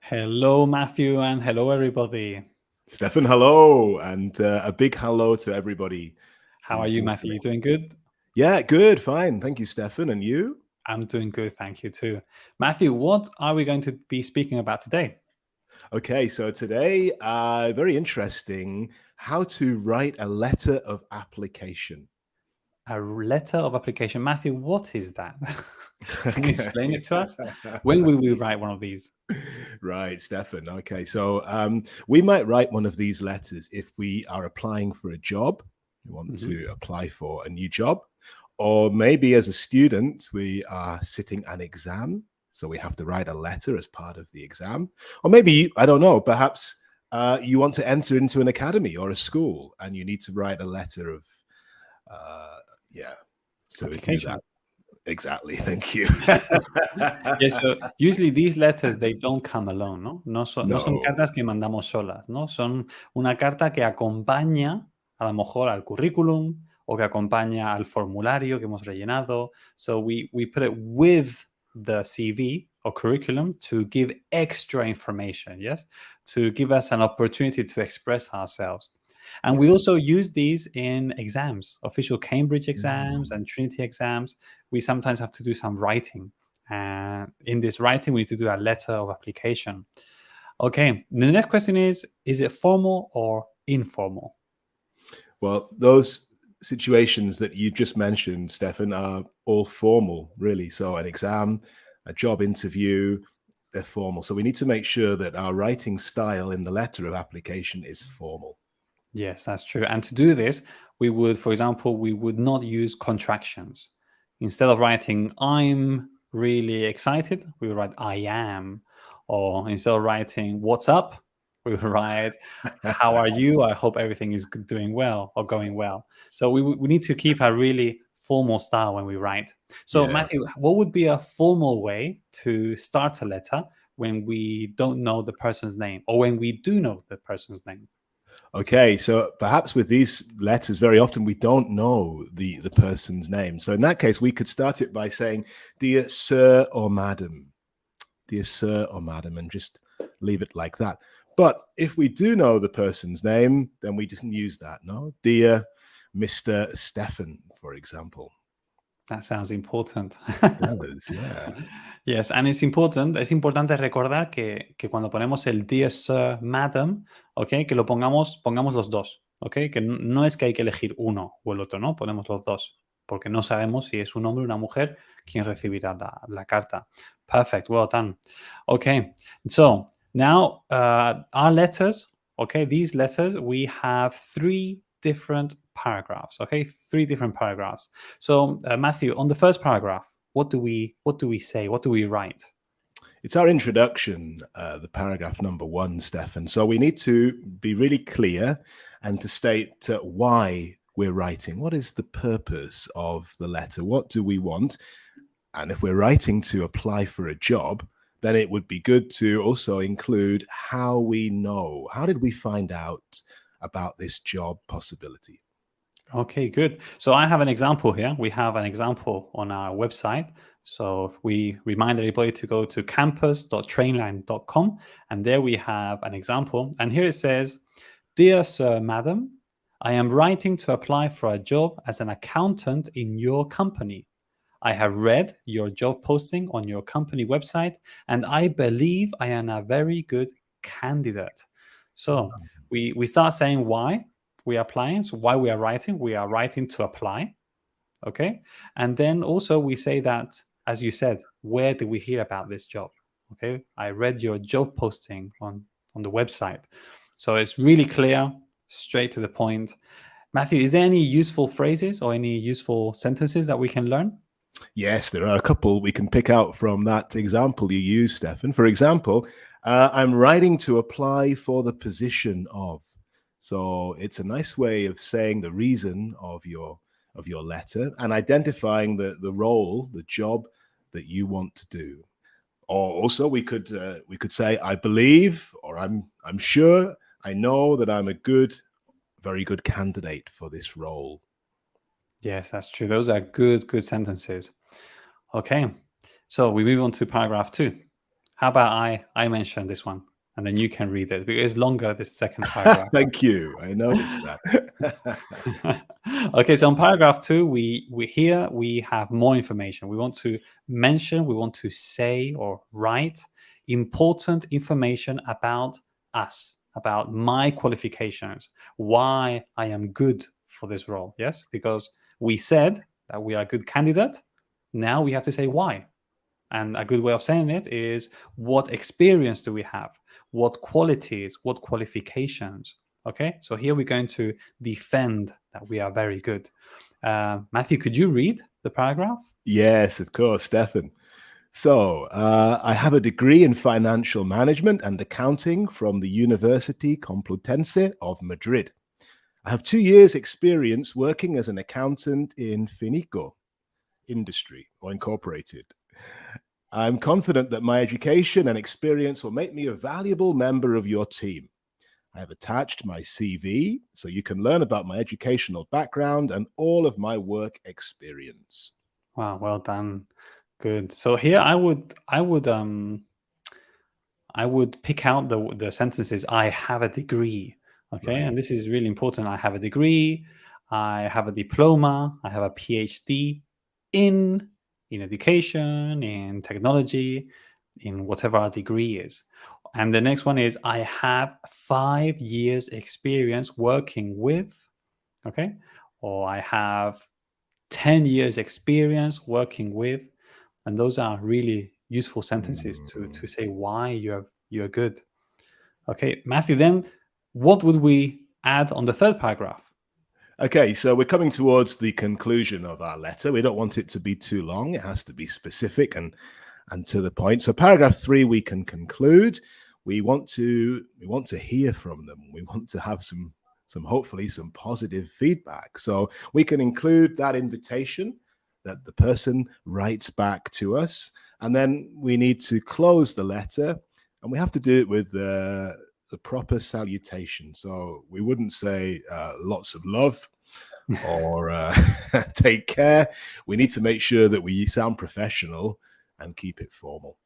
Hello, Matthew, and hello, everybody. Stefan, hello, and a big hello to everybody How are who's you, Matthew? listening. You doing good? Yeah, good, fine. Thank you, Stefan. And you? I'm doing good, thank you too. Matthew, what are we going to be speaking about today? Okay, so today, very interesting, how to write a letter of application. A letter of application. Matthew, what is that? Can you explain Okay. it to us? When will we write one of these? Right, Stefan. Okay, so we might write one of these letters if we are applying for a job. We want Mhm. to apply for a new job. Or maybe as a student, we are sitting an exam. So we have to write a letter as part of the exam. Or maybe, I don't know, perhaps you want to enter into an academy or a school and you need to write a letter of, yeah, to do Application. that. Exactly. Thank you. Yes, so usually these letters, they don't come alone, ¿no? No son No. cartas que mandamos solas, ¿no? Son una carta que acompaña a lo mejor al currículum o que acompaña al formulario que hemos rellenado. So we put it with the CV or curriculum to give extra information, yes? To give us an opportunity to express ourselves. And we Yeah. also use these in exams, official Cambridge exams Mm. and Trinity exams. We sometimes have to do some writing. And in this writing, we need to do a letter of application. Okay, the next question is it formal or informal? Well, those situations that you just mentioned, Stefan, are all formal, really. So an exam, a job interview, they're formal. So we need to make sure that our writing style in the letter of application is formal. Yes, that's true. And to do this, we would, for example, we would not use contractions. Instead of writing, I'm really excited, we would write, I am. Or instead of writing, what's up, we would write, how are you? I hope everything is doing well or going well. So we need to keep a really formal style when we write. So, Yeah. Matthew, what would be a formal way to start a letter when we don't know the person's name or when we do know the person's name? Okay, so perhaps with these letters, very often we don't know the person's name. So in that case, we could start it by saying, "Dear Sir or Madam," "Dear Sir or Madam," and just leave it like that. But if we do know the person's name, then we can use that. No, "Dear Mr. Stefan," for example. That sounds important. It does, yeah. Yes, and es importante recordar que cuando ponemos el dear sir, madam, ¿ok? Que lo pongamos los dos, ¿ok? Que no es que hay que elegir uno o el otro, ¿no? Ponemos los dos, porque no sabemos si es un hombre o una mujer quien recibirá la carta. Perfect, well done. Okay, so now our letters, okay, these letters, we have three different paragraphs, okay? Three different paragraphs. So, Matthew, on the first paragraph, what do we say? What do we write? It's our introduction, the paragraph number 1, Stefan. So we need to be really clear and to state why we're writing. What is the purpose of the letter? What do we want? And if we're writing to apply for a job, then it would be good to also include how we know. How did we find out about this job possibility? Okay, good. So I have an example here. We have an example on our website. So we remind everybody to go to campus.trainlang.com, and there we have an example. And here it says, "Dear Sir, Madam, I am writing to apply for a job as an accountant in your company. I have read your job posting on your company website, and I believe I am a very good candidate." So we start saying why we are applying, so why we are writing. We are writing to apply, okay? And then also we say that, as you said, where did we hear about this job? Okay, I read your job posting on the website. So it's really clear, straight to the point. Matthew, is there any useful phrases or any useful sentences that we can learn? Yes, there are a couple we can pick out from that example you used, Stefan. For example, I'm writing to apply for the position of. So it's a nice way of saying the reason of your letter and identifying the role, the job that you want to do. Or also we could say, I believe, or I'm sure, I know that I'm a very good candidate for this role. Yes, that's true. Those are good sentences. Okay, so we move on to paragraph 2. How about I mention this one, and then you can read it because it's longer, this second paragraph. Thank you. I noticed that. Okay, so on paragraph 2, we have more information. We want to mention, we want to say or write important information about us, about my qualifications, why I am good for this role. Yes, because we said that we are a good candidate. Now we have to say why. And a good way of saying it is, what experience do we have? What qualities, what qualifications? Okay, so here we're going to defend that we are very good. Matthew, could you read the paragraph? Yes, of course, Stefan. So, I have a degree in financial management and accounting from the University Complutense of Madrid. I have 2 years' experience working as an accountant in Finico industry or incorporated. I'm confident that my education and experience will make me a valuable member of your team. I have attached my CV so you can learn about my educational background and all of my work experience. Wow, well done. Good. So here I would pick out the sentences. I have a degree. Okay, Right. and this is really important. I have a degree. I have a diploma. I have a PhD in education, in technology, in whatever our degree is. And the next one is, I have 5 years experience working with. Okay, or I have 10 years experience working with. And those are really useful sentences to say why you're good. Okay, Matthew, then what would we add on the third paragraph? Okay, so we're coming towards the conclusion of our letter. We don't want it to be too long. It has to be specific and to the point. So paragraph 3, we can conclude. We want to hear from them. We want to have some hopefully some positive feedback. So we can include that invitation that the person writes back to us, and then we need to close the letter, and we have to do it with the proper salutation. So we wouldn't say lots of love or take care. We need to make sure that we sound professional and keep it formal.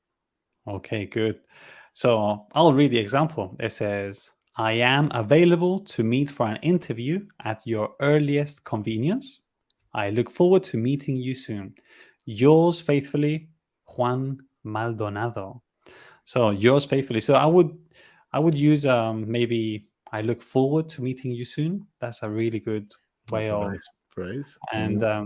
Okay, good. So I'll read the example. It says, I am available to meet for an interview at your earliest convenience. I look forward to meeting you soon. Yours faithfully, Juan Maldonado. So yours faithfully. So I would use maybe I look forward to meeting you soon. That's a really good way That's a of. nice phrase. And Yeah.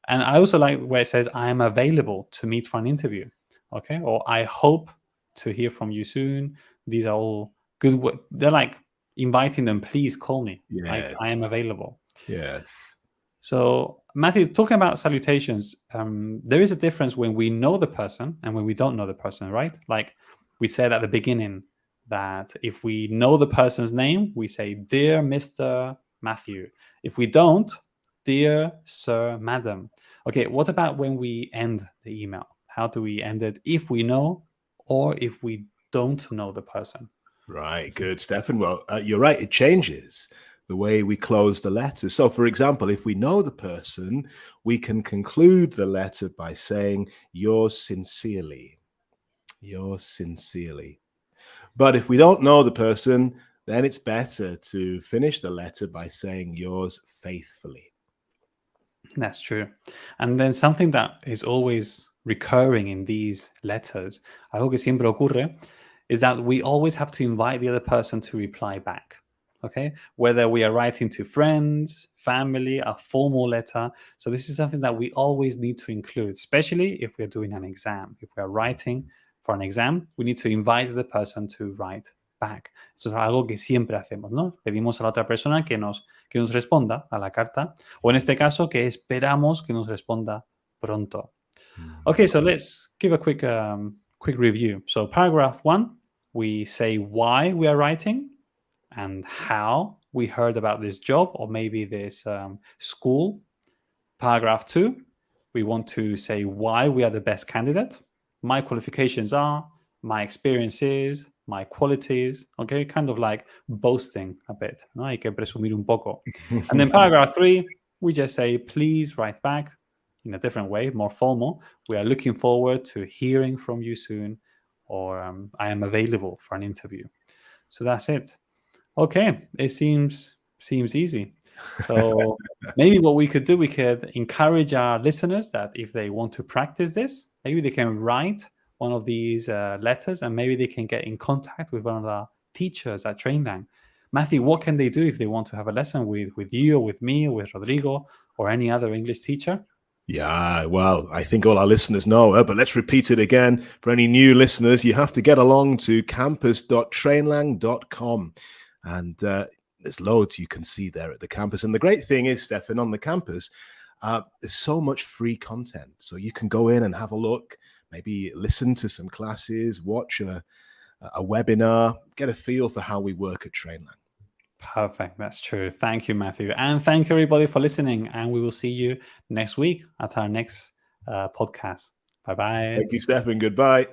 and I also like where it says I am available to meet for an interview. Okay, or I hope to hear from you soon. These are all good. They're like inviting them. Please call me. Yes. I am available. Yes. So, Matthew, talking about salutations, there is a difference when we know the person and when we don't know the person, right? Like we said at the beginning that if we know the person's name, we say, Dear Mr. Matthew. If we don't, Dear Sir, Madam. Okay, what about when we end the email? How do we end it if we know or if we don't know the person? Right. Good, Stefan. Well, you're right. It changes the way we close the letter. So, for example, if we know the person, we can conclude the letter by saying, yours sincerely. Yours sincerely. But if we don't know the person, then it's better to finish the letter by saying, yours faithfully. That's true. And then something that is always recurring in these letters, algo que siempre ocurre, is that we always have to invite the other person to reply back. Okay? Whether we are writing to friends, family, a formal letter. So this is something that we always need to include, especially if we're doing an exam. If we're writing for an exam, we need to invite the person to write back. Eso es algo que siempre hacemos, ¿no? Pedimos a la otra persona que nos responda a la carta, o en este caso, que esperamos que nos responda pronto. Okay, so let's give a quick review. So paragraph 1, we say why we are writing and how we heard about this job or maybe this school. Paragraph 2, we want to say why we are the best candidate. My qualifications are, my experience is, my qualities, okay? Kind of like boasting a bit, ¿no? Hay que presumir un poco. And then paragraph 3, we just say, please write back in a different way, more formal. We are looking forward to hearing from you soon, or I am available for an interview. So that's it. Okay, it seems easy. So maybe what we could do, we could encourage our listeners that if they want to practice this, maybe they can write one of these letters, and maybe they can get in contact with one of our teachers at Trainlang. Matthew, what can they do if they want to have a lesson with you, or with me, or with Rodrigo, or any other English teacher? Yeah, well, I think all our listeners know it, but let's repeat it again. For any new listeners, you have to get along to campus.trainlang.com. And there's loads you can see there at the campus. And the great thing is, Stefan, on the campus, there's so much free content. So you can go in and have a look, maybe listen to some classes, watch a webinar, get a feel for how we work at Trainlang. Perfect. That's true. Thank you, Matthew. And thank you, everybody, for listening. And we will see you next week at our next podcast. Bye-bye. Thank you, Stefan. Goodbye.